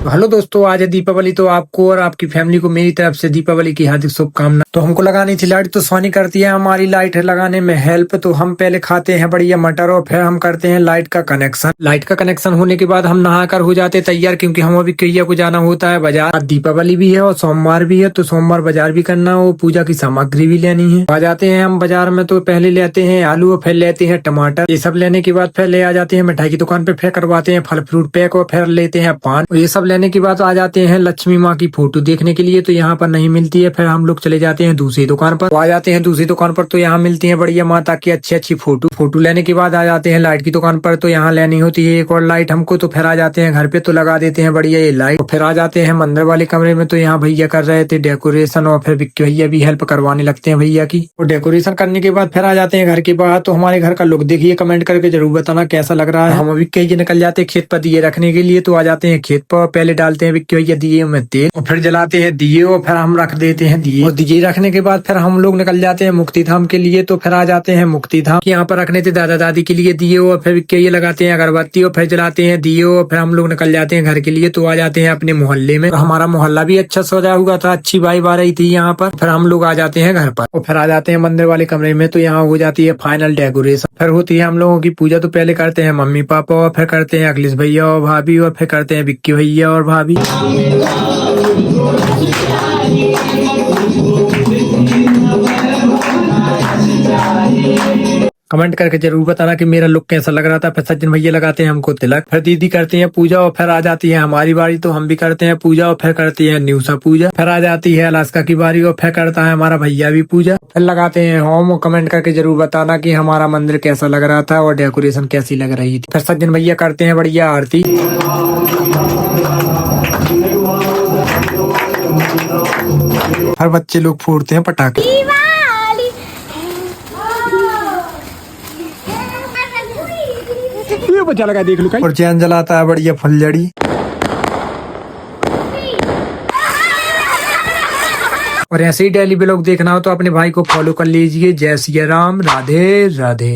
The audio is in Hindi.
हेलो दोस्तों, आज है दीपावली। तो आपको और आपकी फैमिली को मेरी तरफ से दीपावली की हार्दिक शुभकामना। तो हमको लगानी थी लाइट, तो सोनी करती है हमारी लाइट लगाने में हेल्प। तो हम पहले खाते हैं बढ़िया मटर और फिर हम करते हैं लाइट का कनेक्शन। लाइट का कनेक्शन होने के बाद हम नहाकर हो जाते तैयार, क्योंकि हम अभी कैया को जाना होता है बाजार। आज दीपावली भी है और सोमवार भी है, तो सोमवार बाजार भी करना हो, पूजा की सामग्री भी लेनी है। आ जाते हैं हम बाजार में, तो पहले लेते हैं आलू और फिर लेते हैं टमाटर। ये सब लेने के बाद फिर ले आ जाते हैं मिठाई की दुकान पे, फिर करवाते हैं फल फ्रूट पैक और फिर लेते हैं पान। ये सब लेने के बाद आ जाते हैं लक्ष्मी माँ की फोटो देखने के लिए, तो यहाँ पर नहीं मिलती है। फिर हम लोग चले जाते हैं दूसरी दुकान पर। तो आ जाते हैं दूसरी दुकान पर, तो यहाँ मिलती है बढ़िया माता की अच्छी अच्छी फोटो लेने के बाद आ जाते हैं लाइट की दुकान पर, तो यहाँ लेनी होती है एक और लाइट हमको। तो फिर आ जाते हैं घर पे, तो लगा देते हैं बढ़िया ये लाइट। तो फिर आ जाते हैं मंदिर वाले कमरे में, तो यहाँ भैया कर रहे थे डेकोरेशन और फिर विक्की भैया भी हेल्प करवाने लगते हैं भैया की। और डेकोरेशन करने के बाद फिर आ जाते हैं घर के बाहर। तो हमारे घर का लुक देखिए, कमेंट करके जरूर बताना कैसा लग रहा है। हम अभी कहीं निकल जाते हैं खेत पर दिए रखने के लिए, तो आ जाते हैं खेत पर। पहले डालते हैं विक्की भैया दिए में तेल और फिर जलाते हैं दिए और फिर हम रख देते हैं दिए। और दिए रखने के बाद फिर हम लोग निकल जाते हैं मुक्ति धाम के लिए। तो फिर आ जाते हैं मुक्ति धाम, यहाँ पर रखने थे दादा दादी के लिए दिए और फिर ये लगाते हैं अगरबत्ती और फिर जलाते हैं दिए और फिर हम लोग निकल जाते हैं घर के लिए। तो आ जाते हैं अपने मोहल्ले में। हमारा मोहल्ला भी अच्छा सजा हुआ था, अच्छी वाइब आ रही थी यहाँ पर। फिर हम लोग आ जाते हैं घर पर और फिर आ जाते हैं मंदिर वाले कमरे में, तो यहाँ हो जाती है फाइनल डेकोरेशन। फिर होती है हम लोगों की पूजा। तो पहले करते हैं मम्मी पापा और फिर करते हैं अखिलेश भैया और भाभी और फिर करते हैं विक्की भैया और भाभी। कमेंट करके जरूर बताना कि मेरा लुक कैसा लग रहा था। फिर सज्जन भैया लगाते हैं हमको तिलक, फिर दीदी करती है पूजा और फिर आ जाती है हमारी बारी, तो हम भी करते हैं पूजा और फिर करती है न्यूसा पूजा। फिर आ जाती है अलास्का की बारी और फिर करता है हमारा भैया भी पूजा। फिर लगाते हैं होम और कमेंट करके जरूर बताना कि हमारा मंदिर कैसा लग रहा था और डेकोरेशन कैसी लग रही थी। फिर सज्जन भैया करते हैं बढ़िया आरती। हर बच्चे लोग फोड़ते हैं पटाखे। ये बच्चा लगा देख लो। और चैन जलाता है बढ़िया फुलझड़ी। और ऐसे ही डेली व्लॉग देखना हो तो अपने भाई को फॉलो कर लीजिए। जय सिया राम, राधे राधे।